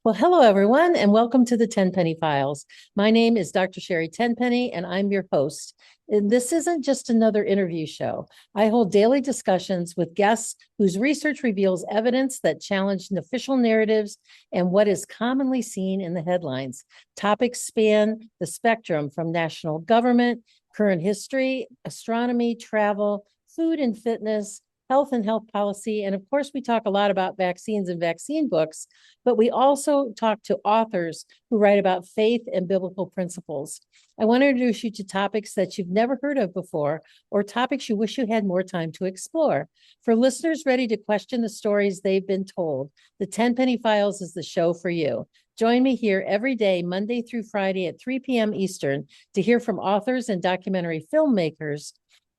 Well, hello, everyone, and welcome to the Tenpenny Files. My name is Dr. Sherri Tenpenny, and I'm your host. And this isn't just another interview show. I hold daily discussions with guests whose research reveals evidence that challenge official narratives and what is commonly seen in the headlines. Topics span the spectrum from national government, current history, astronomy, travel, food and fitness, health and health policy. And of course, we talk a lot about vaccines and vaccine books, but we also talk to authors who write about faith and biblical principles. I want to introduce you to topics that you've never heard of before, or topics you wish you had more time to explore. For listeners ready to question the stories they've been told, the Tenpenny Files is the show for you. Join me here every day, Monday through Friday at 3 p.m. Eastern, to hear from authors and documentary filmmakers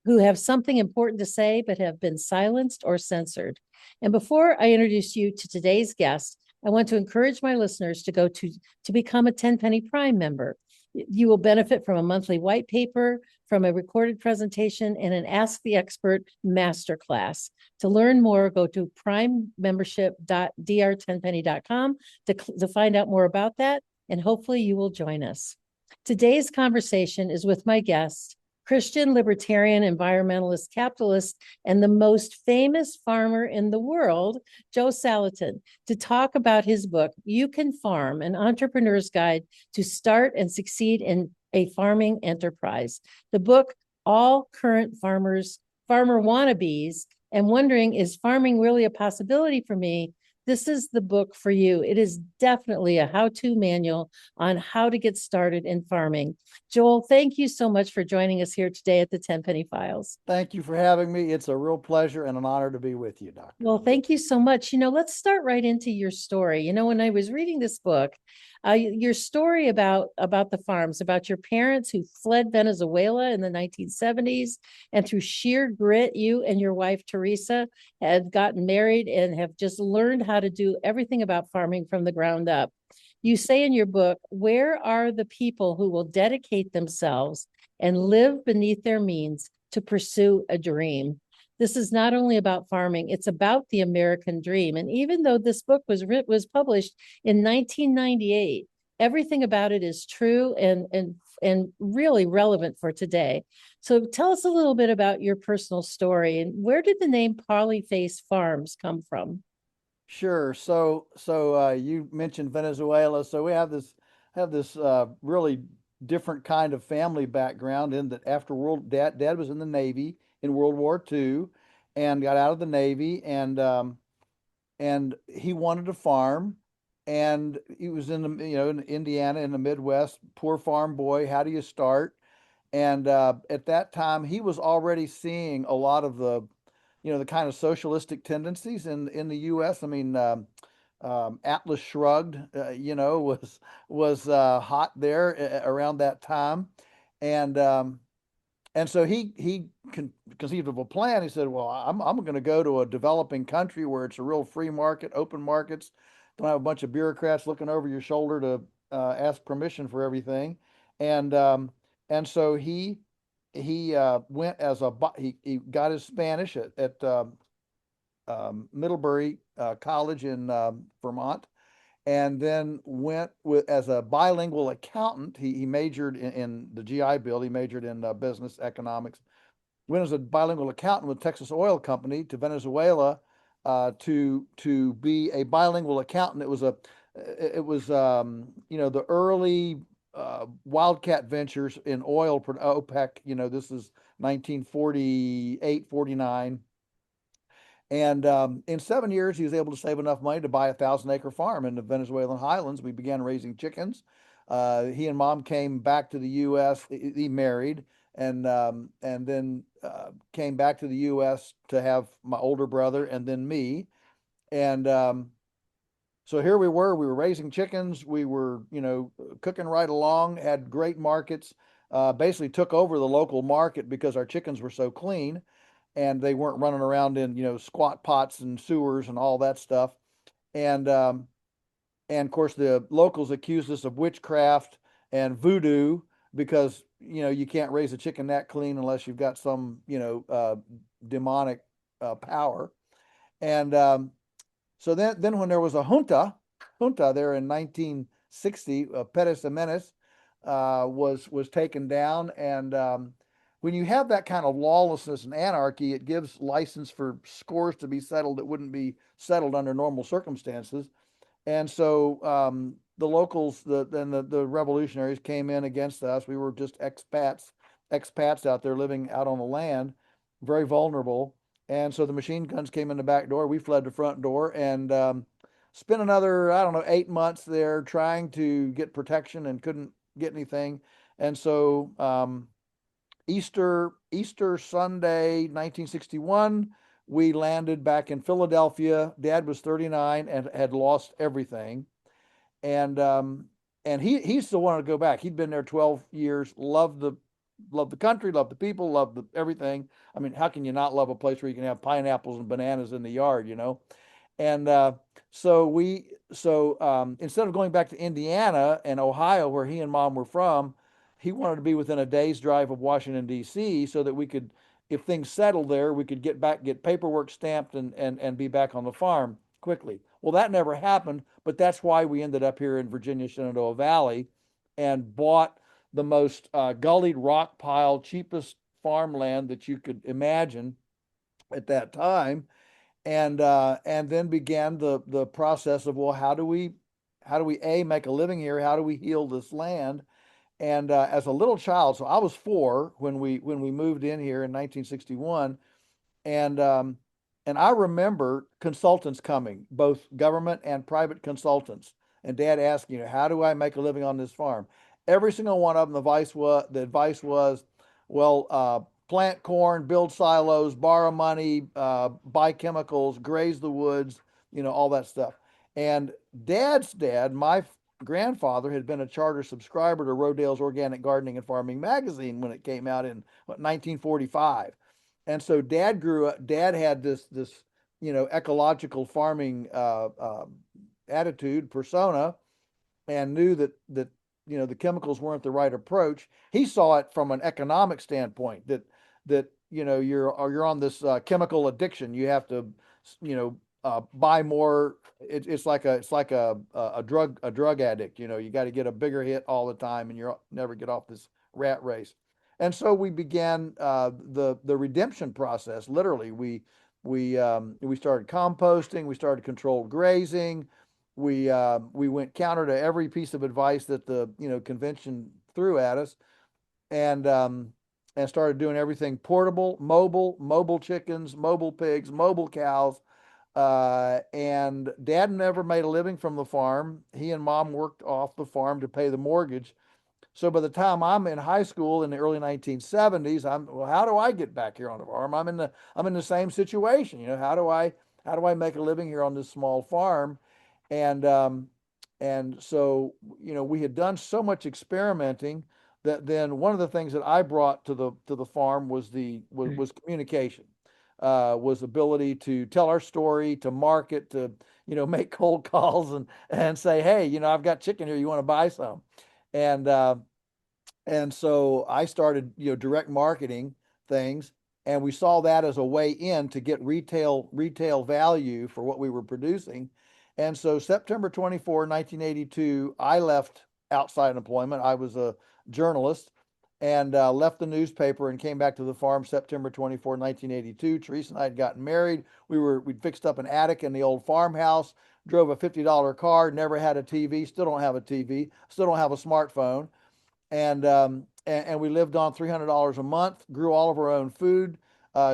who have something important to say but have been silenced or censored. And before I introduce you to today's guest, I want to encourage my listeners to go to become a Tenpenny Prime member. You will benefit from a monthly white paper, from a recorded presentation, and an Ask the Expert masterclass. To learn more, go to primemembership.drtenpenny.com to find out more about that, and hopefully you will join us. Today's conversation is with my guest, Christian libertarian environmentalist capitalist, and the most famous farmer in the world, Joe Salatin, to talk about his book, You Can Farm, an entrepreneur's guide to start and succeed in a farming enterprise. The book, all current farmer wannabes, and wondering, is farming really a possibility for me? This is the book for you. It is definitely a how-to manual on how to get started in farming. Joel, thank you so much for joining us here today at the Tenpenny Files. Thank you for having me. It's a real pleasure and an honor to be with you, Doctor. Well, thank you so much. Let's start right into your story. When I was reading this book, your story about the farms, about your parents who fled Venezuela in the 1970s, and through sheer grit, you and your wife Teresa had gotten married and have just learned how to do everything about farming from the ground up. You say in your book, where are the people who will dedicate themselves and live beneath their means to pursue a dream? This is not only about farming, it's about the American dream. And even though this book was published in 1998, everything about it is true and really relevant for today. So tell us a little bit about your personal story, and where did the name Polyface Farms come from? Sure. So you mentioned Venezuela. So we have this really different kind of family background in that after dad was in the Navy in World War II and got out of the Navy and he wanted to farm, and he was in Indiana in the Midwest, poor farm boy. How do you start? And at that time, he was already seeing a lot of the kind of socialistic tendencies in the U.S. I mean, Atlas Shrugged, was hot there around that time, and so he conceived of a plan. He said, "Well, I'm going to go to a developing country where it's a real free market, open markets. Don't have a bunch of bureaucrats looking over your shoulder to ask permission for everything." And so he went as he got his Spanish at Middlebury College in Vermont, and then went as a bilingual accountant. He majored in the GI Bill. He majored in business economics. Went as a bilingual accountant with Texas Oil Company to Venezuela to be a bilingual accountant. It was the early wildcat ventures in oil, OPEC. This is 1948, 49. And in 7 years, he was able to save enough money to buy a 1,000-acre farm in the Venezuelan highlands. We began raising chickens. He and mom came back to the U.S. He married, and then came back to the U.S. to have my older brother and then me. And so here we were. We were raising chickens. We were, cooking right along. Had great markets. Basically took over the local market because our chickens were so clean and they weren't running around in squat pots and sewers and all that stuff. And of course the locals accused us of witchcraft and voodoo because you can't raise a chicken that clean unless you've got some demonic power. And so then when there was a junta junta there in 1960, Perez Jimenez, was taken down. And when you have that kind of lawlessness and anarchy, it gives license for scores to be settled that wouldn't be settled under normal circumstances. And so the locals, the revolutionaries came in against us. We were just expats out there living out on the land, very vulnerable. And so the machine guns came in the back door. We fled the front door and spent another, I don't know, 8 months there trying to get protection and couldn't get anything. And so Easter Sunday, 1961, we landed back in Philadelphia. Dad was 39 and had lost everything. And he still wanted to go back. He'd been there 12 years, loved the country, loved the people, loved everything. I mean, how can you not love a place where you can have pineapples and bananas in the yard, you know? And instead of going back to Indiana and Ohio, where he and mom were from, he wanted to be within a day's drive of Washington, D.C., so that we could, if things settled there, we could get back, get paperwork stamped, and be back on the farm quickly. Well, that never happened, but that's why we ended up here in Virginia, Shenandoah Valley, and bought the most gullied rock pile, cheapest farmland that you could imagine at that time. And then began the process of, well, how do we a make a living here? How do we heal this land? And as a little child, so I was 4 when we moved in here in 1961, and I remember consultants coming, both government and private consultants, and Dad asking, how do I make a living on this farm? Every single one of them, the advice was, well, plant corn, build silos, borrow money, buy chemicals, graze the woods, all that stuff. And Dad's dad, my grandfather, had been a charter subscriber to Rodale's Organic Gardening and Farming magazine when it came out in 1945. And so Dad had this ecological farming attitude persona, and knew that the chemicals weren't the right approach. He saw it from an economic standpoint, that you're on this chemical addiction. You have to buy more. It's like a drug addict. You got to get a bigger hit all the time, and you'll never get off this rat race. And so we began the redemption process. Literally, we started composting. We started controlled grazing. We went counter to every piece of advice that the convention threw at us, and started doing everything portable, mobile chickens, mobile pigs, mobile cows. And Dad never made a living from the farm. He and Mom worked off the farm to pay the mortgage. So by the time I'm in high school in the early 1970s, well, how do I get back here on the farm? I'm in the same situation. How do I make a living here on this small farm? And so we had done so much experimenting that then one of the things that I brought to the farm was communication, was ability to tell our story, to market, to make cold calls and say, hey, I've got chicken here, you want to buy some? And so I started, direct marketing things, and we saw that as a way in to get retail value for what we were producing. And so September 24, 1982, I left outside employment. I was a journalist, and left the newspaper and came back to the farm September 24, 1982. Teresa and I had gotten married. We'd fixed up an attic in the old farmhouse, drove a $50 car, never had a TV, still don't have a TV, still don't have a smartphone. And we lived on $300 a month, grew all of our own food.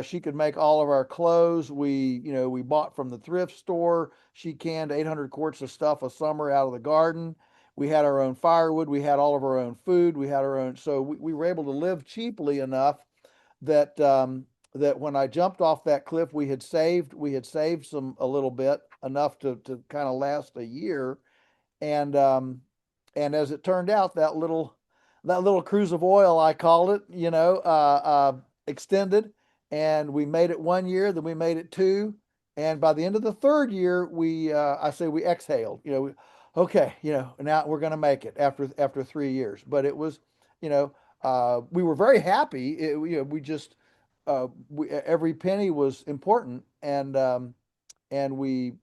She could make all of our clothes. We bought from the thrift store. She canned 800 quarts of stuff a summer out of the garden. We had our own firewood. We had all of our own food. We had our own. So we were able to live cheaply enough that when I jumped off that cliff, we had saved a little bit, enough to kind of last a year. And as it turned out, that little cruise of oil, I called it, extended, and we made it 1 year, then we made it 2, and by the end of the 3rd year, I say we exhaled, okay, now we're going to make it after 3 years. But it was, we were very happy. We just, every penny was important, and we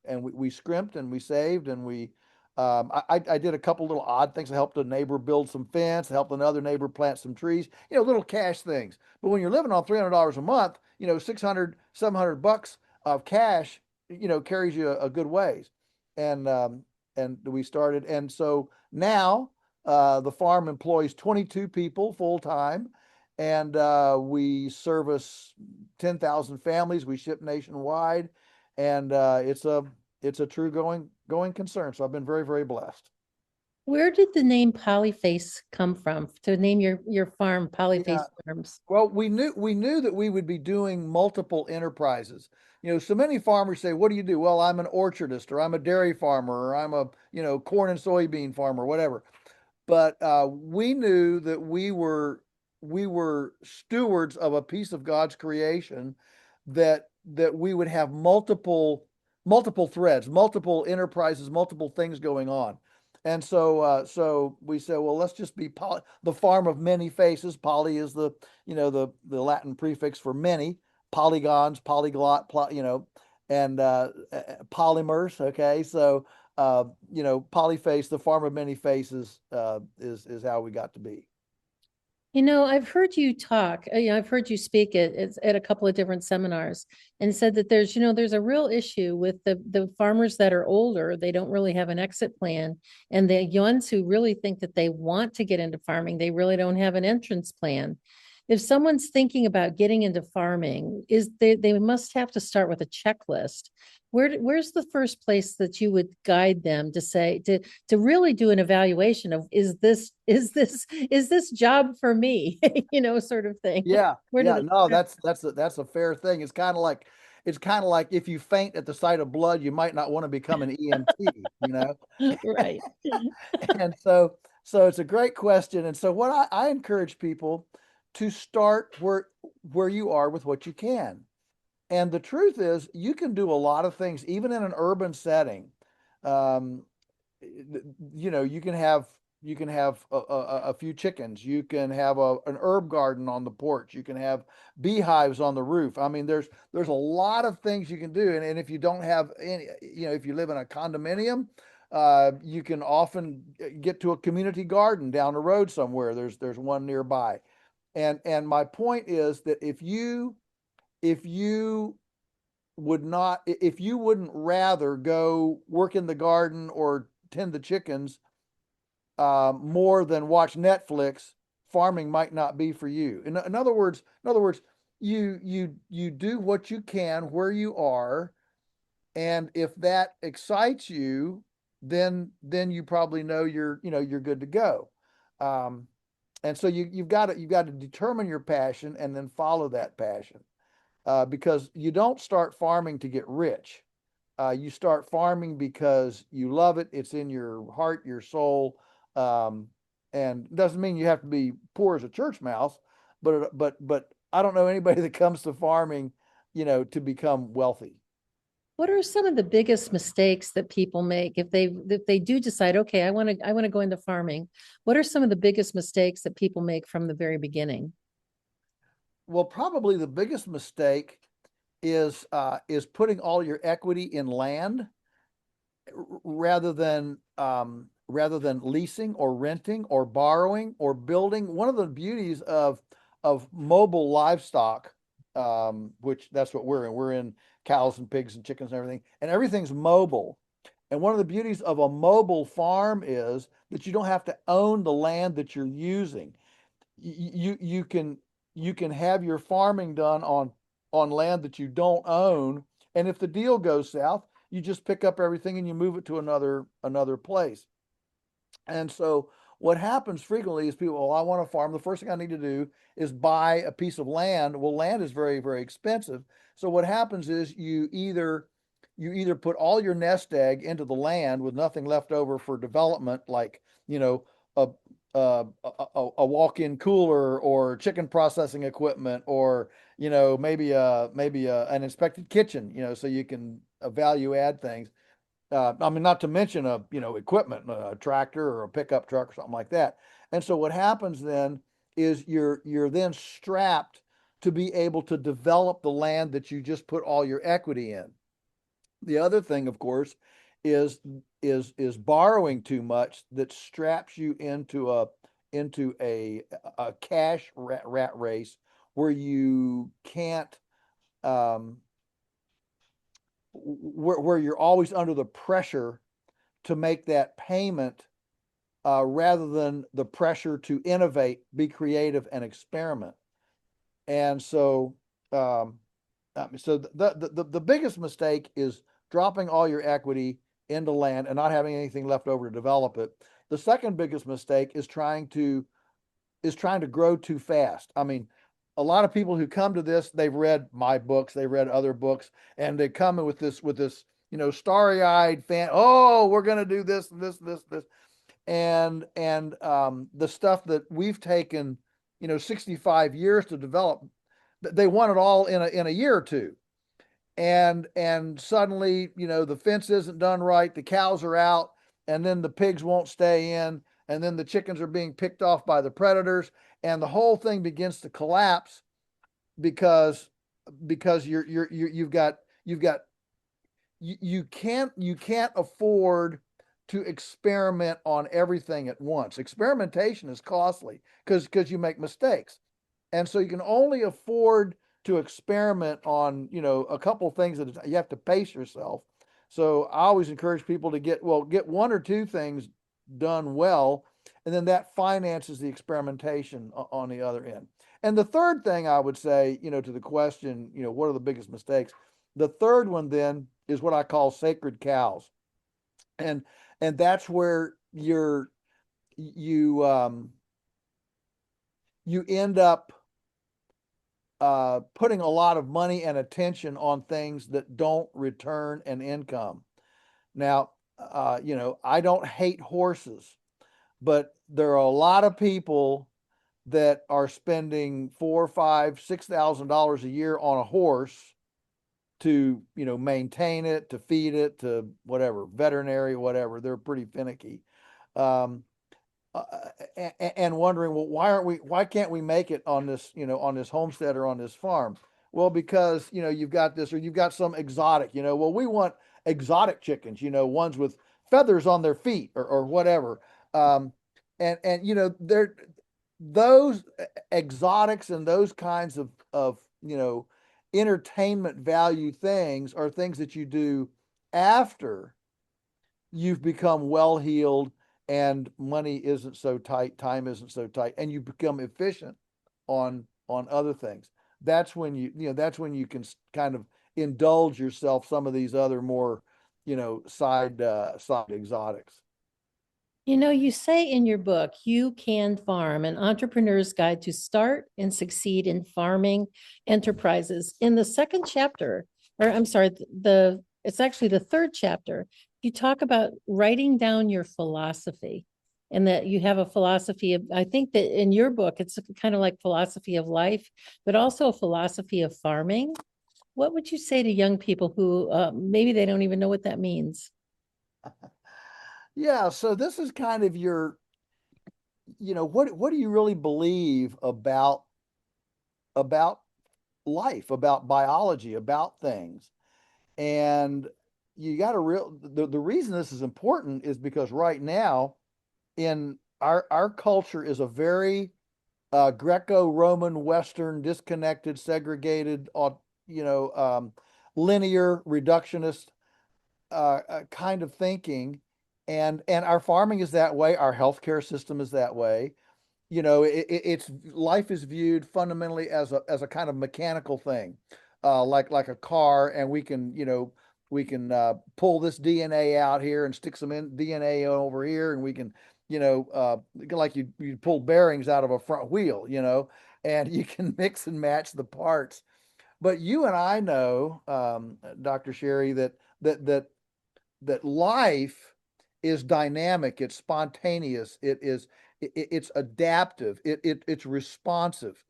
we scrimped and we saved and I did a couple little odd things. I helped a neighbor build some fence, I helped another neighbor plant some trees, little cash things. But when you're living on $300 a month, 600, $700 of cash, carries you a good ways. And, and we started. And so now, the farm employs 22 people full time, and we service 10,000 families. We ship nationwide, and it's a true going concern. So I've been very, very blessed. Where did the name Polyface come from to name your farm Yeah. Polyface Farms? Well, we knew that we would be doing multiple enterprises. So many farmers say, "What do you do?" Well, I'm an orchardist, or I'm a dairy farmer, or I'm a corn and soybean farmer, whatever. But we knew that we were stewards of a piece of God's creation, that we would have multiple threads, multiple enterprises, multiple things going on. And so we said, well, let's just be the farm of many faces. Poly is the Latin prefix for many, polygons, polyglot, and polymers. Okay, so Polyface, the farm of many faces, is how we got to be. I've heard you talk, I've heard you speak at a couple of different seminars and said that there's a real issue with the farmers that are older. They don't really have an exit plan. And the ones who really think that they want to get into farming, they really don't have an entrance plan. If someone's thinking about getting into farming, they must have to start with a checklist. Where's the first place that you would guide them to say to really do an evaluation of is this job for me? Sort of thing. Yeah, Where do yeah, they no, start? that's a fair thing. It's kind of like if you faint at the sight of blood, you might not want to become an EMT, you know? Right. And so it's a great question. And so what I encourage people to start where you are with what you can. And the truth is, you can do a lot of things, even in an urban setting. Um, you can have a few chickens. You can have an herb garden on the porch. You can have beehives on the roof. I mean, there's a lot of things you can do. And if you don't have any, if you live in a condominium, you can often get to a community garden down the road somewhere. There's one nearby. And my point is that if you if you wouldn't rather go work in the garden or tend the chickens, more than watch Netflix, farming might not be for you. In other words, you do what you can where you are, and if that excites you, then you probably know you're good to go. Um, and so you've got to determine your passion and then follow that passion, because you don't start farming to get rich. You start farming because you love it. It's in your heart, your soul, um, and doesn't mean you have to be poor as a church mouse. But I don't know anybody that comes to farming, to become wealthy. What are some of the biggest mistakes that people make if they do decide, okay, I want to go into farming? What are some of the biggest mistakes that people make from the very beginning? Well, probably the biggest mistake is putting all your equity in land, rather than leasing or renting or borrowing or building. One of the beauties of mobile livestock, which that's what we're in. We're in cows and pigs and chickens and everything, and everything's mobile. And one of the beauties of a mobile farm is that you don't have to own the land that you're using. You can have your farming done on land that you don't own, and if the deal goes south, you just pick up everything and you move it to another place. And so what happens frequently is people, I want to farm. The first thing I need to do is buy a piece of land. Well, land is very, very expensive. So what happens is you either put all your nest egg into the land with nothing left over for development, like, a a walk-in cooler or chicken processing equipment, or maybe an inspected kitchen, so you can value add things. I mean, not to mention equipment, a tractor or a pickup truck or something like that. And so what happens then is you're then strapped to be able to develop the land that you just put all your equity in. The other thing, of course, is is borrowing too much that straps you into a cash rat race where you can't um, where you're always under the pressure to make that payment rather than the pressure to innovate, be creative, and experiment. And so, um, so the biggest mistake is dropping all your equity into land and not having anything left over to develop it. The second biggest mistake is trying to grow too fast. I mean, a lot of people who come to this, they've read my books, they've read other books, and they come in with this, starry-eyed fan. Oh, we're going to do this, this, and the stuff that we've taken, 65 years to develop, they want it all in a year or two. And suddenly, the fence isn't done right, the cows are out, and then the pigs won't stay in, and then the chickens are being picked off by the predators, and the whole thing begins to collapse because you've got you can't afford to experiment on everything at once. Experimentation is costly because you make mistakes. And so you can only afford to experiment on, a couple of things that you have to pace yourself. So I always encourage people to get one or two things done well, and then that finances the experimentation on the other end. And the third thing I would say, to the question, what are the biggest mistakes? The third one then is what I call sacred cows. And that's where you you end up putting a lot of money and attention on things that don't return an income. Now, I don't hate horses, but there are a lot of people that are spending four, five, $6,000 a year on a horse to, maintain it, to feed it, to whatever, veterinary, whatever. They're pretty finicky. Um, and wondering, well, why can't we make it on this, on this homestead or on this farm? Well, because, you've got this, or you've got some exotic, well, we want exotic chickens, ones with feathers on their feet or whatever. Um, and, they're those exotics and those kinds of, entertainment value things are things that you do after you've become well heeled and money isn't so tight, time isn't so tight, and you become efficient on other things. That's when that's when you can kind of indulge yourself some of these other more, side exotics. You say in your book, You Can Farm, an entrepreneur's guide to start and succeed in farming enterprises. In the second chapter, or I'm sorry, it's actually the third chapter, you talk about writing down your philosophy and that you have a philosophy of, I think that in your book, it's kind of like philosophy of life, but also a philosophy of farming. What would you say to young people who maybe they don't even know what that means? Yeah, so this is kind of your, what do you really believe about life, about biology, about things? And you got to the reason this is important is because right now in our culture is a very Greco-Roman, Western, disconnected, segregated, linear, reductionist kind of thinking, and our farming is that way. Our healthcare system is that way. It's life is viewed fundamentally as a kind of mechanical thing, like a car, and we can pull this DNA out here and stick some DNA over here, and we can like you pull bearings out of a front wheel, and you can mix and match the parts. But you and I know, Dr. Sherri, that life is dynamic, it's spontaneous, it's adaptive, it's responsive.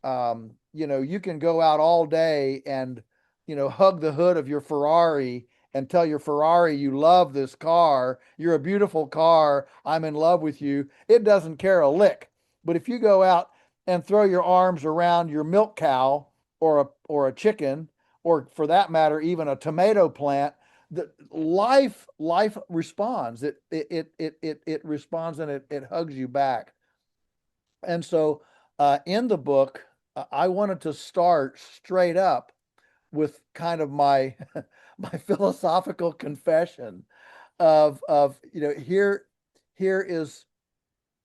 You can go out all day and hug the hood of your Ferrari and tell your Ferrari you love this car, you're a beautiful car, I'm in love with you. It doesn't care a lick. But if you go out and throw your arms around your milk cow or a chicken or for that matter, even a tomato plant, the life responds. It responds, and it hugs you back. And so in the book, I wanted to start straight up with kind of my my philosophical confession of here is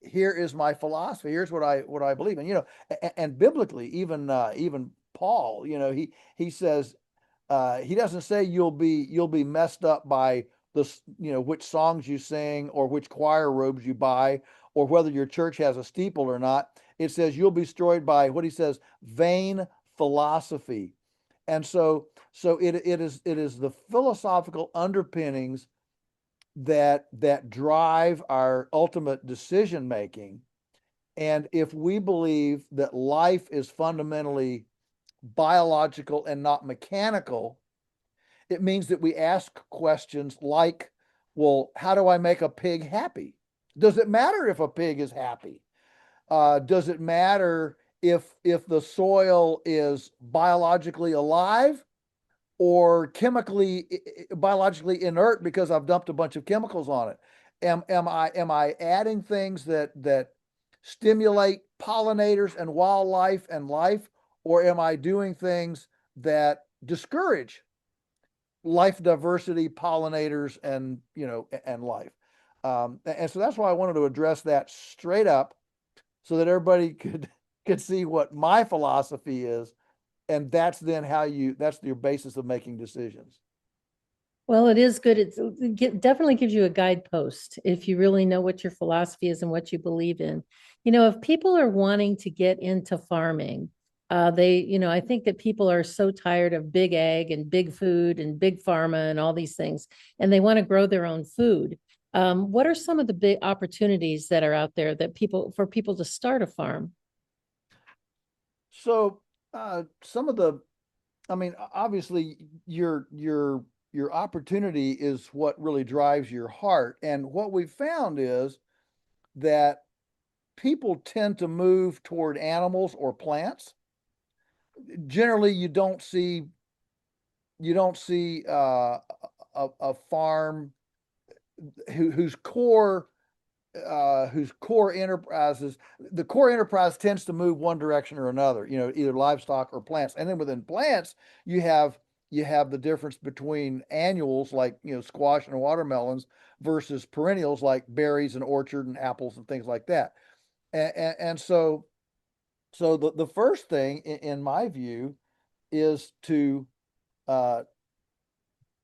here is my philosophy. Here's what I believe. And and biblically, even Paul, he says, he doesn't say you'll be messed up by the which songs you sing, or which choir robes you buy, or whether your church has a steeple or not. It says you'll be destroyed by what he says, vain philosophy. And so it is the philosophical underpinnings that drive our ultimate decision making. And if we believe that life is fundamentally biological and not mechanical, it means that we ask questions like, well, how do I make a pig happy? Does it matter if a pig is happy? Does it matter if the soil is biologically alive or chemically, biologically inert because I've dumped a bunch of chemicals on it? Am I adding things that stimulate pollinators and wildlife and life, or am I doing things that discourage life diversity, pollinators, and life? And so that's why I wanted to address that straight up, so that everybody could see what my philosophy is, and that's then that's your basis of making decisions. Well, it is good. It definitely gives you a guidepost if you really know what your philosophy is and what you believe in. If people are wanting to get into farming, I think that people are so tired of big ag and big food and big pharma and all these things, and they want to grow their own food. What are some of the big opportunities that are out there for people to start a farm? So some of the, I mean, obviously your opportunity is what really drives your heart. And what we've found is that people tend to move toward animals or plants. Generally, you don't see a farm whose core enterprises, the core enterprise tends to move one direction or another, either livestock or plants. And then within plants, you have the difference between annuals like squash and watermelons versus perennials like berries and orchard and apples and things like that. And so the first thing in my view is uh,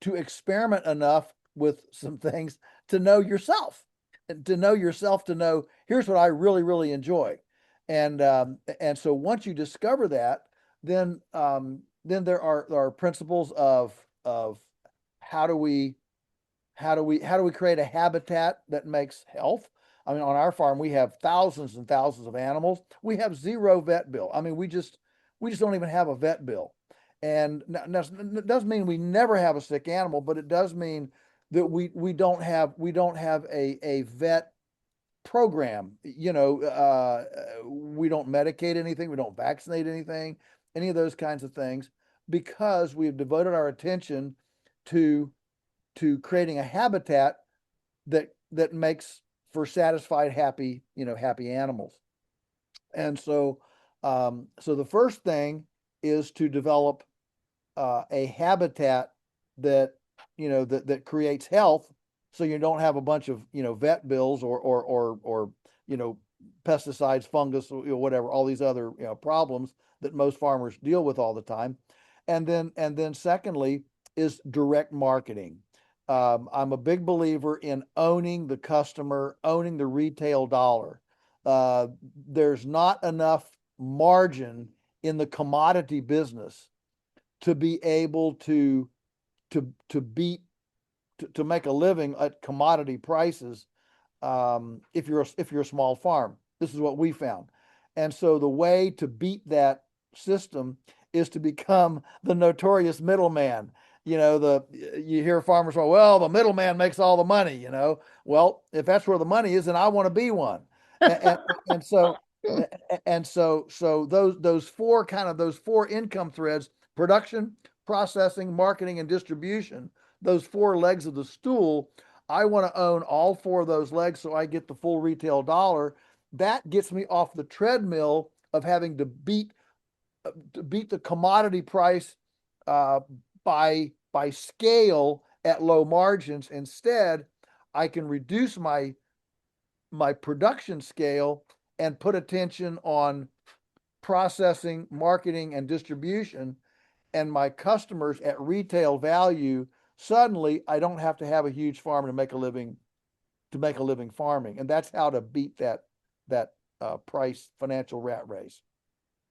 to experiment enough with some things to know yourself, and to know yourself, to know here's what I really, really enjoy. And so once you discover that, then there are principles of how do we how do we create a habitat that makes health. I mean, on our farm we have thousands and thousands of animals. We have zero vet bill. I mean, we just don't even have a vet bill. And that doesn't mean we never have a sick animal, but it does mean that we don't have a vet program. We don't medicate anything, we don't vaccinate anything, any of those kinds of things, because we've devoted our attention to creating a habitat that makes for satisfied, happy animals. And so the first thing is to develop a habitat that that creates health, so you don't have a bunch of vet bills or pesticides, fungus, or whatever, all these other problems that most farmers deal with all the time. And then secondly is direct marketing. I'm a big believer in owning the customer, owning the retail dollar. There's not enough margin in the commodity business to be able to beat to make a living at commodity prices, if you're a small farm. This is what we found. And so the way to beat that system is to become the notorious middleman. You hear farmers say, well, the middleman makes all the money. Well, if that's where the money is, then I want to be one. And so so those four income threads: production, processing, marketing, and distribution, those four legs of the stool, I want to own all four of those legs so I get the full retail dollar. That gets me off the treadmill of having to beat the commodity price by scale at low margins. Instead, I can reduce my production scale and put attention on processing, marketing, and distribution, and my customers at retail value. Suddenly, I don't have to have a huge farm to make a living farming, and that's how to beat that price financial rat race.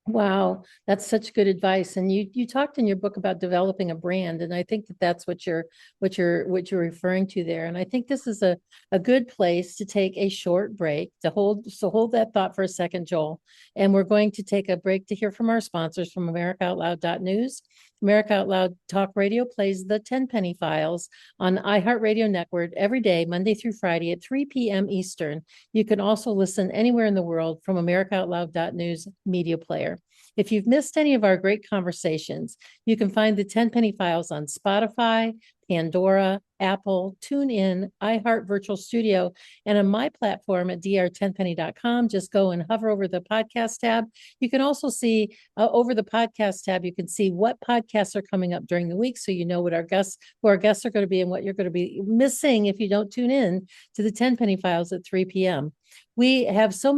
Wow, that's such good advice. And you talked in your book about developing a brand, and I think that that's what you're referring to there. And I think this is a good place to take a short break to hold that thought for a second, Joel. And we're going to take a break to hear from our sponsors from AmericaOutloud.news. America Out Loud Talk Radio plays the Tenpenny Files on iHeartRadio Network every day, Monday through Friday at 3 p.m. Eastern. You can also listen anywhere in the world from AmericaOutloud.news media player. If you've missed any of our great conversations, you can find the Tenpenny Files on Spotify, Pandora, Apple, TuneIn, iHeart Virtual Studio, and on my platform at dr10penny.com. Just go and hover over the podcast tab. You can also see over the podcast tab, you can see what podcasts are coming up during the week, so you know what who our guests are going to be and what you're going to be missing if you don't tune in to the Tenpenny Files at 3 p.m. There are so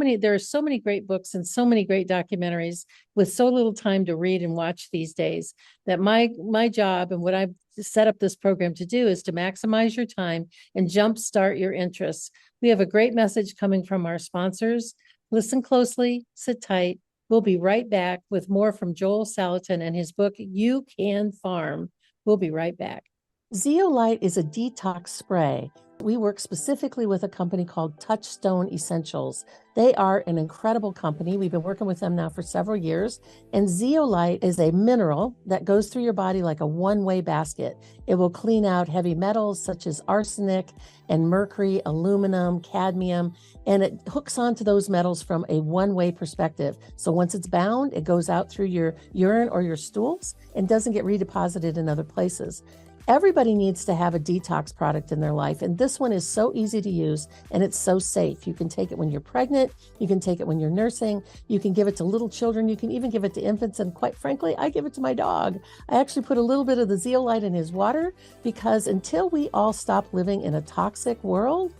many great books and so many great documentaries with so little time to read and watch these days that my job and what I've set up this program to do is to maximize your time and jumpstart your interests. We have a great message coming from our sponsors. Listen closely, sit tight. We'll be right back with more from Joel Salatin and his book, You Can Farm. We'll be right back. Zeolite is a detox spray. We work specifically with a company called Touchstone Essentials. They are an incredible company. We've been working with them now for several years. And zeolite is a mineral that goes through your body like a one-way basket. It will clean out heavy metals such as arsenic and mercury, aluminum, cadmium, and it hooks onto those metals from a one-way perspective. So once it's bound, it goes out through your urine or your stools and doesn't get redeposited in other places. Everybody needs to have a detox product in their life, and this one is so easy to use and it's so safe. You can take it when you're pregnant, you can take it when you're nursing, you can give it to little children, you can even give it to infants, and quite frankly, I give it to my dog. I actually put a little bit of the zeolite in his water because until we all stop living in a toxic world,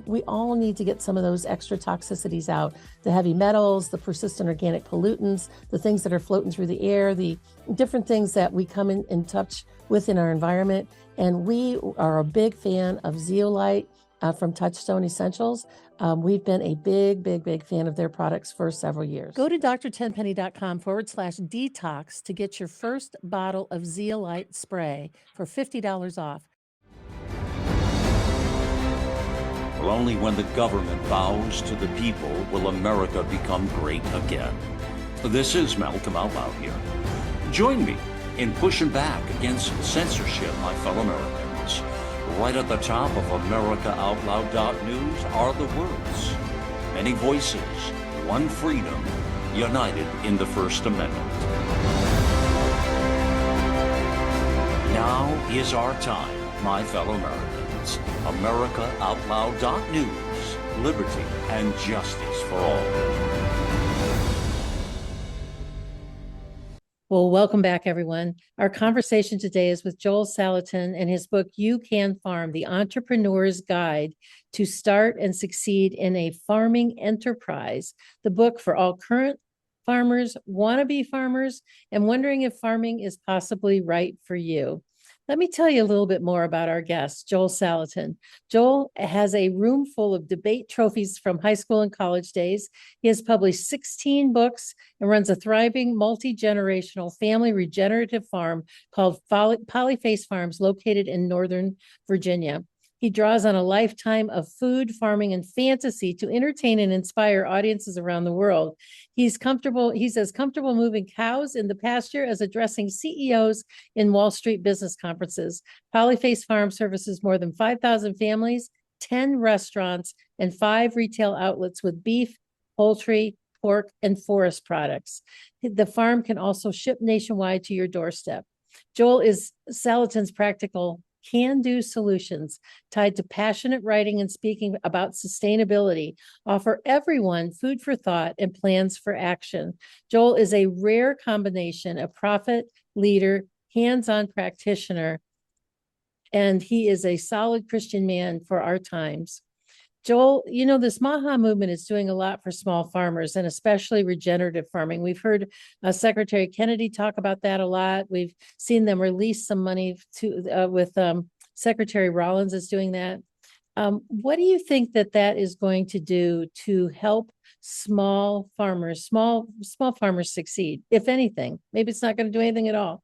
we all need to get some of those extra toxicities out, the heavy metals, the persistent organic pollutants, the things that are floating through the air, the different things that we come in touch with in our environment. And we are a big fan of zeolite from Touchstone Essentials. We've been a big fan of their products for several years. Go to dr10penny.com/detox to get your first bottle of zeolite spray for $50 off. Well, only when the government bows to the people will America become great again. This is Malcolm Out Loud here. Join me in pushing back against censorship, my fellow Americans. Right at the top of AmericaOutloud.news are the words: many voices, one freedom, united in the First Amendment. Now is our time, my fellow Americans. AmericaOutloud.news, liberty and justice for all. Well, welcome back, everyone. Our conversation today is with Joel Salatin and his book, You Can Farm, The Entrepreneur's Guide to Start and Succeed in a Farming Enterprise. The book for all current farmers, wannabe farmers, and wondering if farming is possibly right for you. Let me tell you a little bit more about our guest, Joel Salatin. Joel has a room full of debate trophies from high school and college days. He has published 16 books and runs a thriving multi-generational family regenerative farm called Polyface Farms, located in Northern Virginia. He draws on a lifetime of food, farming, and fantasy to entertain and inspire audiences around the world. He's as comfortable moving cows in the pasture as addressing CEOs in Wall Street business conferences. Polyface Farm services more than 5,000 families, 10 restaurants, and 5 retail outlets with beef, poultry, pork, and forest products. The farm can also ship nationwide to your doorstep. Joel is Salatin's practical can-do solutions tied to passionate writing and speaking about sustainability offer everyone food for thought and plans for action. Joel is a rare combination of prophet, leader, hands-on practitioner, and he is a solid Christian man for our times. Joel, this Maha movement is doing a lot for small farmers and especially regenerative farming. We've heard Secretary Kennedy talk about that a lot. We've seen them release some money with Secretary Rollins is doing that. What do you think that is going to do to help small farmers succeed, if anything? Maybe it's not going to do anything at all.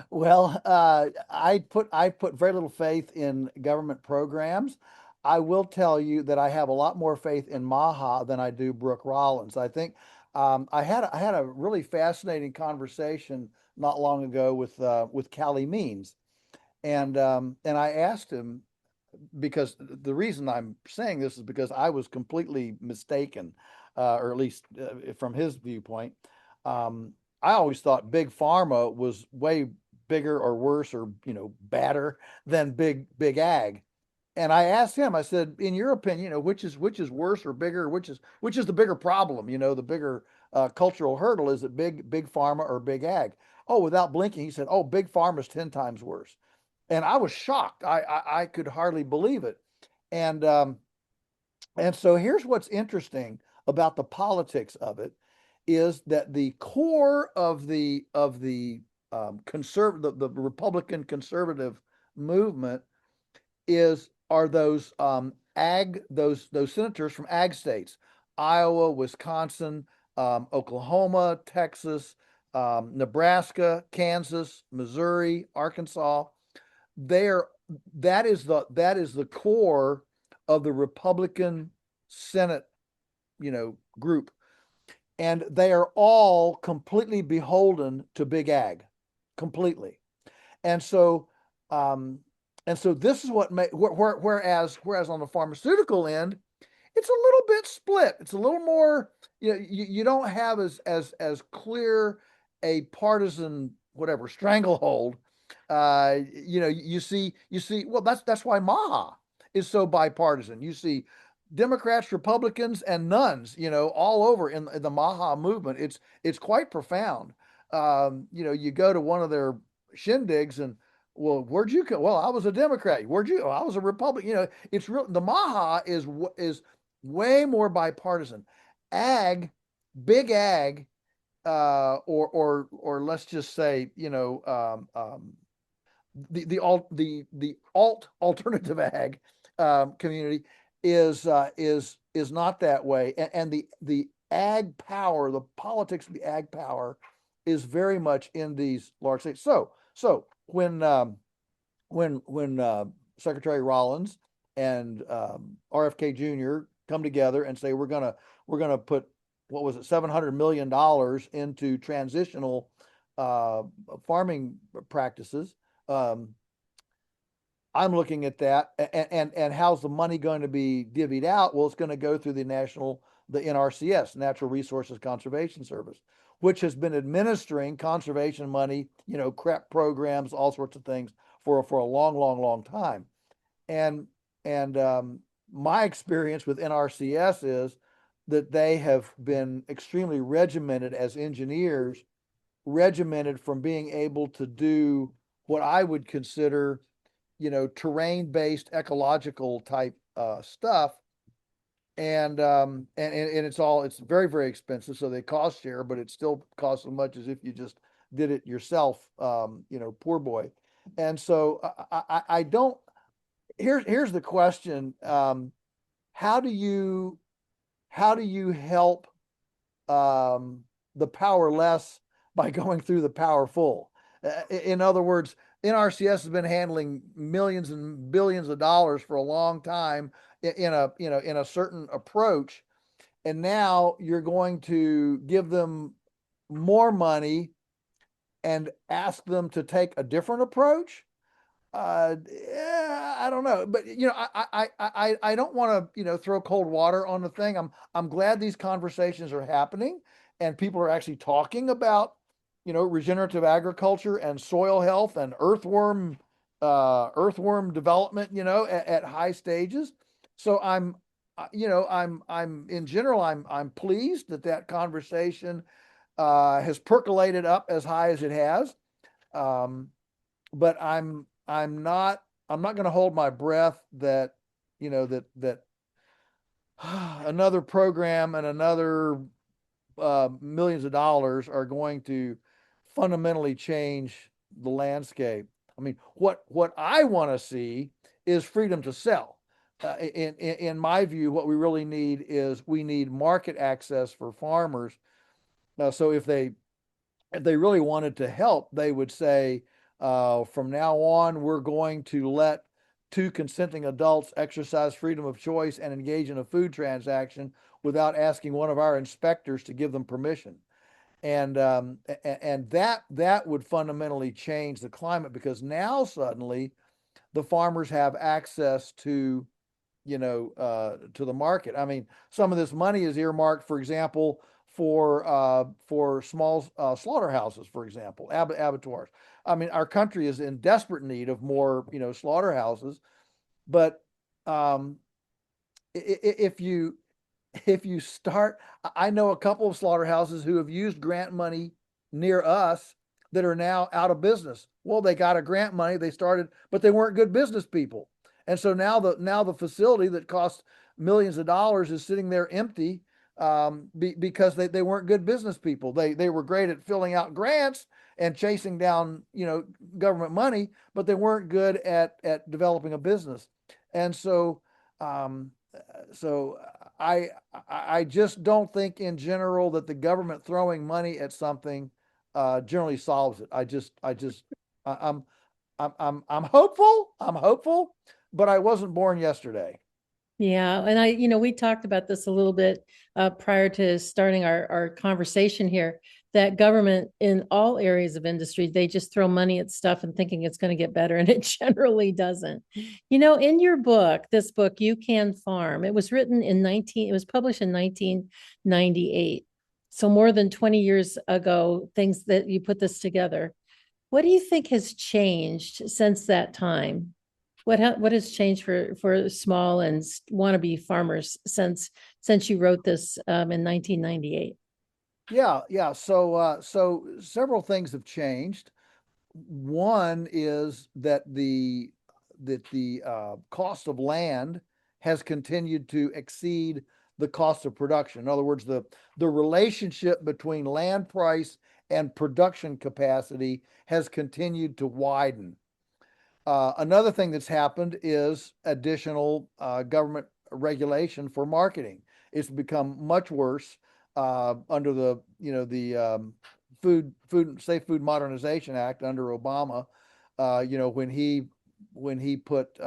Well, I put very little faith in government programs. I will tell you that I have a lot more faith in Maha than I do Brooke Rollins. I think I had a really fascinating conversation not long ago with Callie Means, and I asked him, because the reason I'm saying this is because I was completely mistaken, or at least from his viewpoint. I always thought big pharma was way bigger or worse or badder than big ag. And I asked him, I said, in your opinion, which is worse or bigger, which is the bigger problem, the bigger cultural hurdle, is it big pharma or big ag? Oh, without blinking, he said, oh, big pharma is 10 times worse. And I was shocked. I could hardly believe it. And so here's what's interesting about the politics of it, is that the core of the Republican conservative movement are those those senators from ag states: Iowa, Wisconsin, Oklahoma, Texas, Nebraska, Kansas, Missouri, Arkansas. That is the core of the Republican Senate, group. And they are all completely beholden to big ag, completely. And so this is whereas on the pharmaceutical end, it's a little bit split. It's a little more, you don't have as clear a partisan stranglehold. You see, well, that's why Maha is so bipartisan. You see Democrats, Republicans, and nuns, all over in the Maha movement. It's quite profound. You go to one of their shindigs and, well, where'd you go? Well, I was a Democrat. Where'd you go? I was a Republican. It's real. The Maha is way more bipartisan. Big ag, or let's just say, the alternative ag community is not that way, and the ag power, the politics of the ag power, is very much in these large states. So when Secretary Rollins and RFK Jr. come together and say we're gonna put, what was it, $700 million into transitional farming practices, I'm looking at that, and how's the money going to be divvied out? Well, it's going to go through the NRCS, Natural Resources Conservation Service, which has been administering conservation money, CREP programs, all sorts of things for a long time. And my experience with NRCS is that they have been extremely regimented as engineers, regimented from being able to do what I would consider, terrain-based ecological type stuff. And it's very, very expensive. So they cost share, but it still costs as much as if you just did it yourself, poor boy. And so I don't, here's the question. How do you help the powerless by going through the powerful? In other words, NRCS has been handling millions and billions of dollars for a long time in a certain approach, and now you're going to give them more money and ask them to take a different approach. I don't know, but I don't want to throw cold water on the thing. I'm glad these conversations are happening and people are actually talking about regenerative agriculture and soil health and earthworm development, at high stages. So I'm in general, I'm pleased that conversation has percolated up as high as it has. But I'm not going to hold my breath that, that another program and another millions of dollars are going to fundamentally change the landscape. I mean, what I want to see is freedom to sell. In my view, what we really need is we need market access for farmers. So if they really wanted to help, they would say, from now on, we're going to let two consenting adults exercise freedom of choice and engage in a food transaction without asking one of our inspectors to give them permission. And that would fundamentally change the climate, because now suddenly the farmers have access to the market. I mean, some of this money is earmarked, for example, for small slaughterhouses, for example, abattoirs. I mean, our country is in desperate need of more, slaughterhouses. But if you start, I know a couple of slaughterhouses who have used grant money near us that are now out of business. Well, they got a grant money, they started, but they weren't good business people. And so now the facility that cost millions of dollars is sitting there empty, because they weren't good business people. They were great at filling out grants and chasing down, government money, but they weren't good at developing a business. And so I just don't think in general that the government throwing money at something generally solves it. I'm hopeful. I'm hopeful, but I wasn't born yesterday. Yeah. And we talked about this a little bit prior to starting our conversation here, that government in all areas of industry, they just throw money at stuff and thinking it's going to get better, and it generally doesn't. In your book, this book, You Can Farm, it was published in 1998. So more than 20 years ago, things that you put this together. What do you think has changed since that time? What has changed for small and wannabe farmers since you wrote this in 1998? Yeah. So several things have changed. One is that the cost of land has continued to exceed the cost of production. In other words, the relationship between land price and production capacity has continued to widen. Another thing that's happened is additional government regulation for marketing. It's become much worse under the Safe Food Modernization Act under Obama. When he put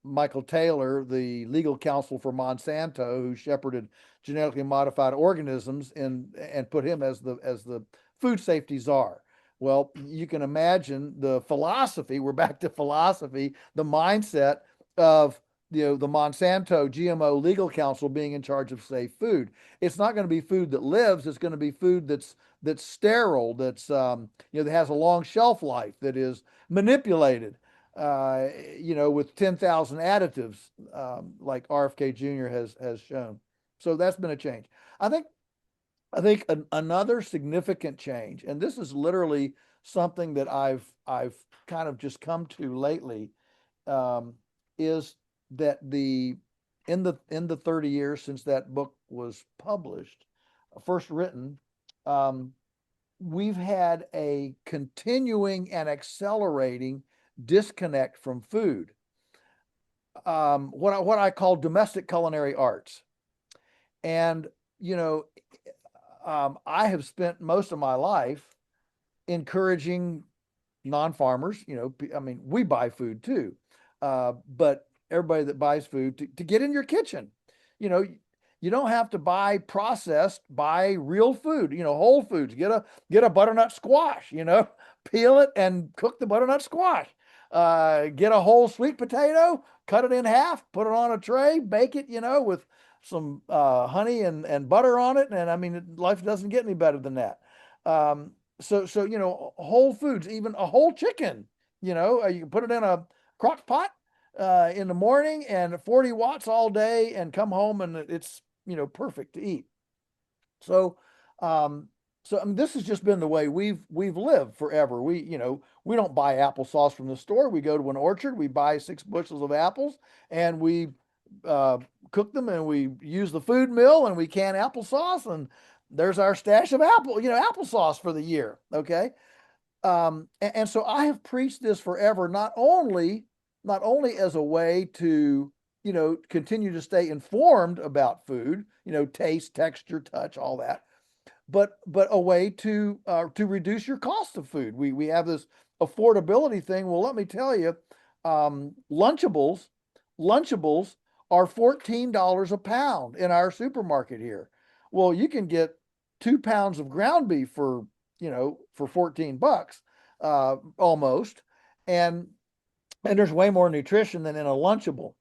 Michael Taylor, the legal counsel for Monsanto, who shepherded genetically modified organisms, and put him as the food safety czar. Well, you can imagine the philosophy, we're back to philosophy, the mindset of the Monsanto GMO legal counsel being in charge of safe food. It's not going to be food that lives, it's going to be food that's sterile, that has a long shelf life, that is manipulated, with 10,000 additives, like RFK Jr. has shown. So that's been a change. I think another significant change, and this is literally something that I've kind of just come to lately, is that in the 30 years since that book was published, first written, we've had a continuing and accelerating disconnect from food. What I call domestic culinary arts. And I have spent most of my life encouraging non-farmers, I mean, we buy food too, but everybody that buys food to get in your kitchen. You don't have to buy processed, buy real food, whole foods. Get a butternut squash, peel it and cook the butternut squash. Get a whole sweet potato, cut it in half, put it on a tray, bake it, with some honey and butter on it. And I mean, life doesn't get any better than that. so you know, whole foods, even a whole chicken, you know, you can put it in a crock pot in the morning and 40 watts all day and come home and it's, you know, perfect to eat. So, um, so I mean, this has just been the way we've lived forever. We, you know, we don't buy applesauce from the store. We go to an orchard, we buy 6 bushels of apples, and we uh, cook them, and we use the food mill, and we can applesauce, and there's our stash of applesauce for the year. Okay, and so I have preached this forever, not only as a way to, you know, continue to stay informed about food, you know, taste, texture, touch, all that, but a way to reduce your cost of food. We have this affordability thing. Well, let me tell you, Lunchables are $14 a pound in our supermarket here. Well, you can get 2 pounds of ground beef for, you know, for 14 bucks, almost. And there's way more nutrition than in a Lunchable.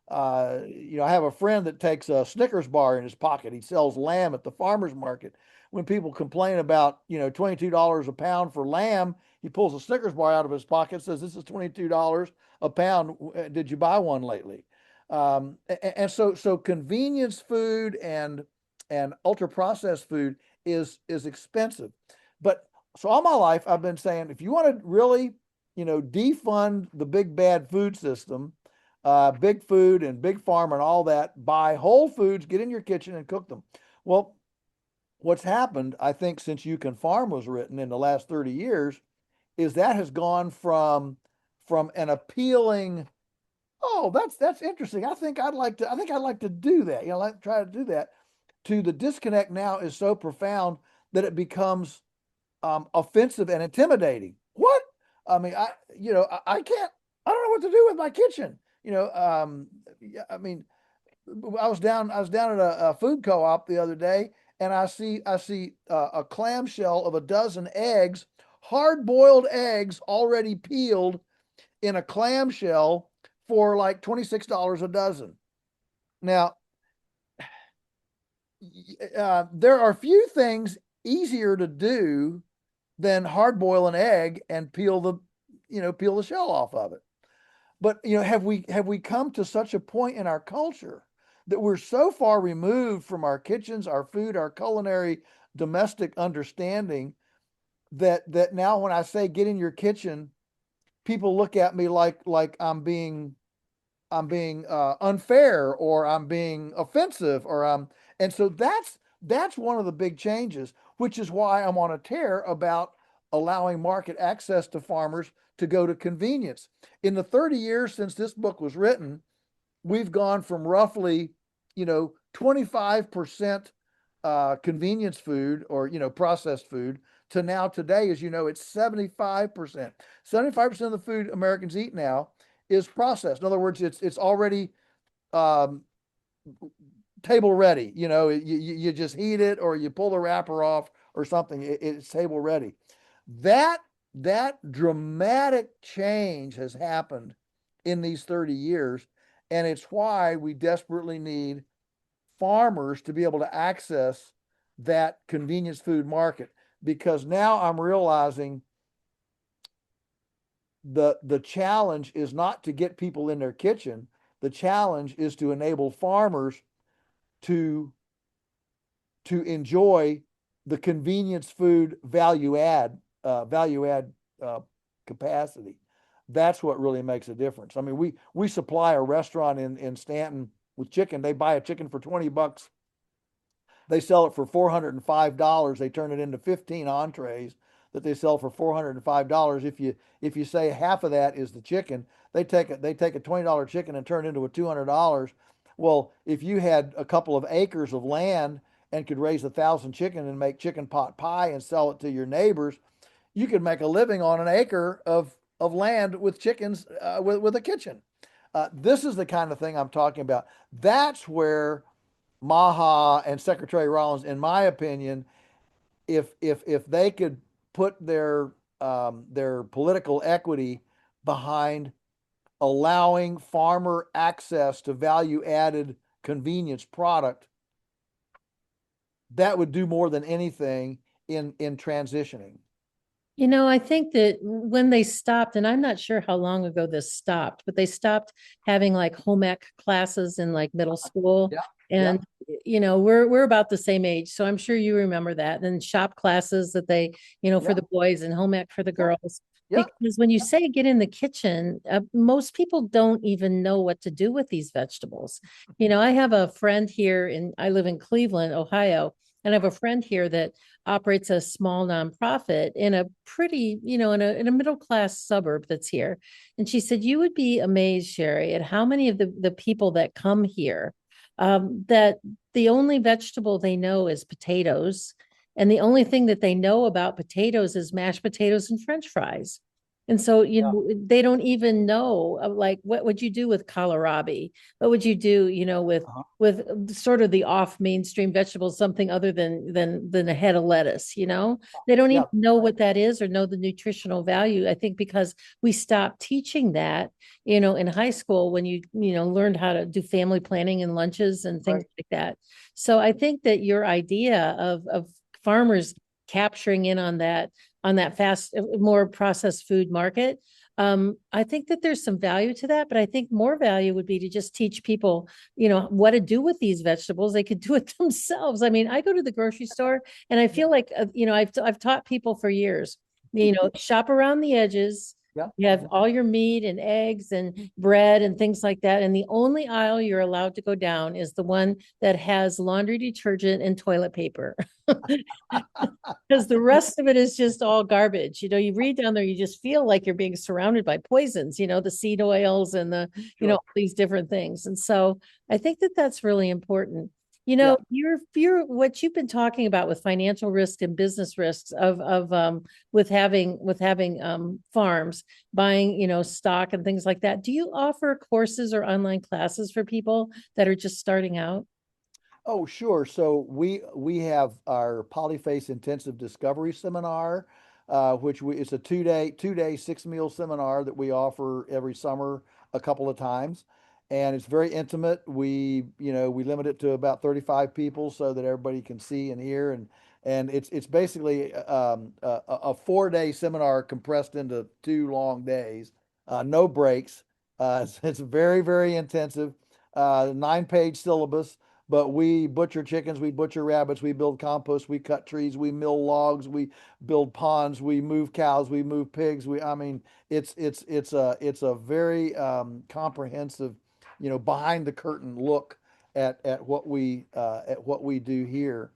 You know, I have a friend that takes a Snickers bar in his pocket. He sells lamb at the farmer's market. When people complain about, you know, $22 a pound for lamb, he pulls a Snickers bar out of his pocket, says, "This is $22 a pound. Did you buy one lately?" And so convenience food and ultra processed food is expensive. But so all my life I've been saying, if you want to really, you know, defund the big bad food system, big food and big farm and all that, buy whole foods, get in your kitchen and cook them. Well, what's happened, I think, since You Can Farm was written in the last 30 years, is that has gone from an appealing, oh, that's interesting. I think I'd like to do that. You know, like try to do that, to the disconnect now is so profound that it becomes offensive and intimidating. What? I mean, I can't, I don't know what to do with my kitchen. You know, yeah, I mean, I was down at a food co-op the other day, and I see a clamshell of a dozen eggs, hard-boiled eggs already peeled in a clamshell for like $26 a dozen. Now, there are few things easier to do than hard boil an egg and peel the shell off of it. But you know, have we come to such a point in our culture that we're so far removed from our kitchens, our food, our culinary domestic understanding, that now when I say get in your kitchen, people look at me like I'm being unfair, or I'm being offensive, or and so that's one of the big changes, which is why I'm on a tear about allowing market access to farmers to go to convenience. In the 30 years since this book was written, we've gone from roughly, you know, 25% convenience food, or, you know, processed food, to now today, as you know, it's 75%. 75% of the food Americans eat now is processed. In other words, it's already um, table ready. You know, you just heat it, or you pull the wrapper off or something. It's table ready. That dramatic change has happened in these 30 years, and it's why we desperately need farmers to be able to access that convenience food market, because now I'm realizing the challenge is not to get people in their kitchen. The challenge is to enable farmers to enjoy the convenience food value add capacity. That's what really makes a difference. I mean, we supply a restaurant in Stanton with chicken. They buy a chicken for 20 bucks. They sell it for $405. They turn it into 15 entrees that they sell for $405. If you say half of that is the chicken, they take a $20 chicken and turn it into a $200. Well, if you had a couple of acres of land and could raise 1,000 chicken and make chicken pot pie and sell it to your neighbors, you could make a living on an acre of land with chickens, with a kitchen. This is the kind of thing I'm talking about. That's where Maha and Secretary Rollins, in my opinion, if they could put their political equity behind allowing farmer access to value added convenience product, that would do more than anything in transitioning. I think that when they stopped, and I'm not sure how long ago this stopped, but they stopped having like home ec classes in like middle school. Yeah, yeah, And we're about the same age, so I'm sure you remember that. And shop classes that they, for yeah, the boys and home ec for the yeah, girls. yeah. Because when you say get in the kitchen, most people don't even know what to do with these vegetables. I have a friend here I live in Cleveland, Ohio, and I have a friend here that operates a small nonprofit in a pretty, in a middle class suburb that's here. And she said, you would be amazed, Sherri, at how many of the people that come here, that the only vegetable they know is potatoes. And the only thing that they know about potatoes is mashed potatoes and French fries. And so, Yeah. they don't even know, like, what would you do with kohlrabi? What would you do, Uh-huh. with sort of the off mainstream vegetables, something other than a head of lettuce, they don't Yeah. even know what that is or know the nutritional value. I think because we stopped teaching that, in high school when you learned how to do family planning and lunches and things Right. like that. So I think that your idea of farmers capturing in on that fast, more processed food market, I think that there's some value to that, but I think more value would be to just teach people, what to do with these vegetables. They could do it themselves. I mean, I go to the grocery store and I Yeah. feel like, I've taught people for years, shop around the edges. Yeah. You have all your meat and eggs and bread and things like that. And the only aisle you're allowed to go down is the one that has laundry detergent and toilet paper. Because the rest of it is just all garbage. You read down there, you just feel like you're being surrounded by poisons, the seed oils and Sure. all these different things. And so I think that that's really important. Yeah. You're what you've been talking about with financial risk and business risks of with having farms, buying, stock and things like that. Do you offer courses or online classes for people that are just starting out? Oh, sure. So we have our Polyface Intensive Discovery Seminar, which it's a two day 6 meal seminar that we offer every summer a couple of times, and it's very intimate. We limit it to about 35 people so that everybody can see and hear, and it's basically a 4 day seminar compressed into 2 long days, no breaks. It's very, very intensive, 9 page syllabus. But we butcher chickens, we butcher rabbits, we build compost, we cut trees, we mill logs, we build ponds, we move cows, we move pigs. I mean, it's a very comprehensive, behind the curtain look at what we do here.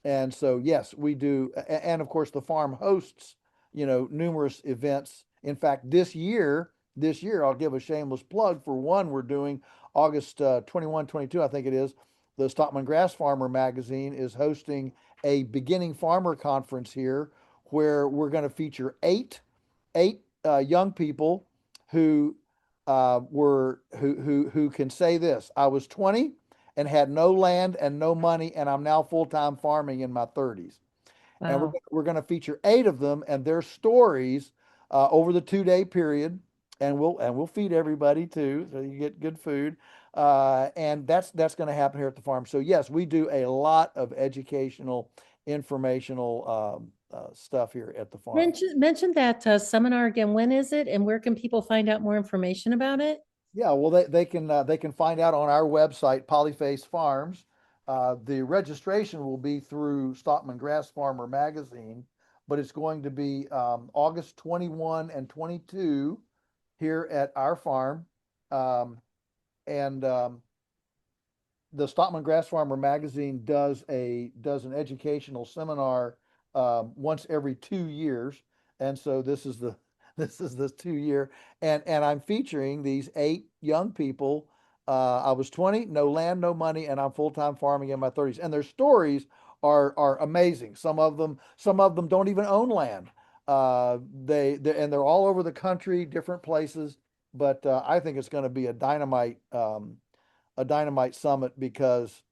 And so yes, we do, and of course the farm hosts, numerous events. In fact, this year I'll give a shameless plug for one we're doing August 21, 22, I think it is. The Stockman Grass Farmer magazine is hosting a beginning farmer conference here where we're going to feature eight young people who who can say this: I was 20 and had no land and no money, and I'm now full-time farming in my 30s. And Wow. we're going to feature 8 of them and their stories over the 2 day period, and we'll feed everybody too, so you get good food. And that's going to happen here at the farm. So yes, we do a lot of educational, informational stuff here at the farm. Mention that seminar again. When is it, and where can people find out more information about it? Yeah, well, they can find out on our website, Polyface Farms. The registration will be through Stockman Grass Farmer magazine, but it's going to be August 21 and 22 here at our farm. Um, and the Stockman Grass Farmer magazine does an educational seminar once every 2 years, and so this is the this is the 2 year, and I'm featuring these 8 young people. I was 20, no land, no money, and I'm full time farming in my 30s, and their stories are amazing. Some of them don't even own land. And they're all over the country, different places. But I think it's going to be a dynamite summit because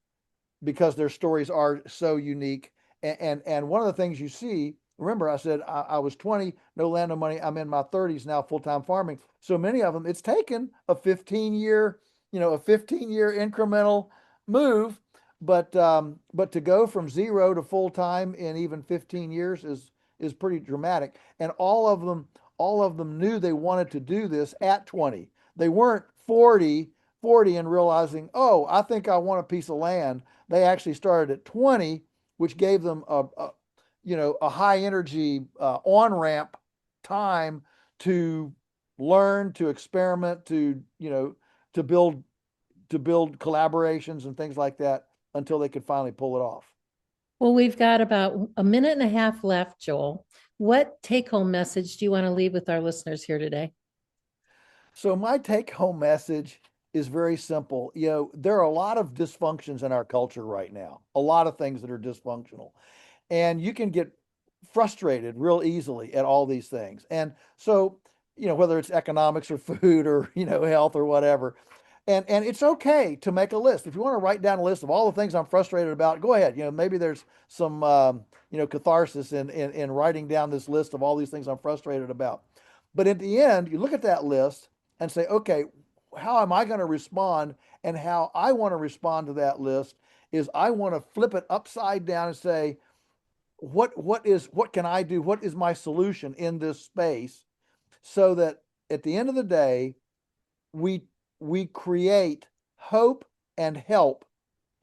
their stories are so unique. And one of the things you see, remember I said I was 20, no land, no money. I'm in my 30s now, full time farming. So many of them, it's taken a 15 year incremental move, but to go from zero to full time in even 15 years is pretty dramatic. And all of them knew they wanted to do this at 20. They weren't 40 and realizing, oh, I think I want a piece of land. They actually started at 20, which gave them a high energy on ramp time to learn, to experiment, to build collaborations and things like that until they could finally pull it off. Well, we've got about a minute and a half left, Joel. What take-home message do you want to leave with our listeners here today? So my take-home message is very simple. There are a lot of dysfunctions in our culture right now, a lot of things that are dysfunctional, and you can get frustrated real easily at all these things. And so, whether it's economics or food or, health or whatever, and it's okay to make a list. If you want to write down a list of all the things I'm frustrated about, go ahead. Maybe there's some, catharsis in writing down this list of all these things I'm frustrated about. But at the end, you look at that list and say, okay, how am I going to respond? And how I want to respond to that list is I want to flip it upside down and say, what can I do? What is my solution in this space, so that at the end of the day, we create hope and help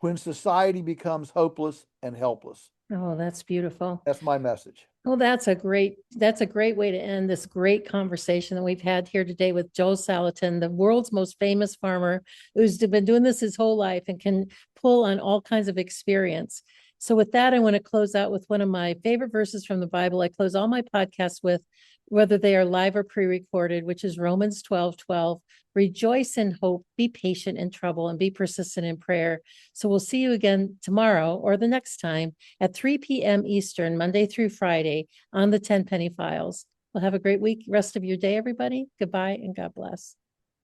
when society becomes hopeless and helpless. Oh, that's beautiful. That's my message. Well, that's a great way to end this great conversation that we've had here today with Joel Salatin, the world's most famous farmer who's been doing this his whole life and can pull on all kinds of experience. So with that, I want to close out with one of my favorite verses from the Bible. I close all my podcasts with, whether they are live or pre-recorded, which is Romans 12:12. Rejoice in hope, be patient in trouble, and be persistent in prayer. So we'll see you again tomorrow or the next time at 3 p.m. Eastern, Monday through Friday on the Tenpenny Files. Well, have a great week, rest of your day, everybody. Goodbye and God bless.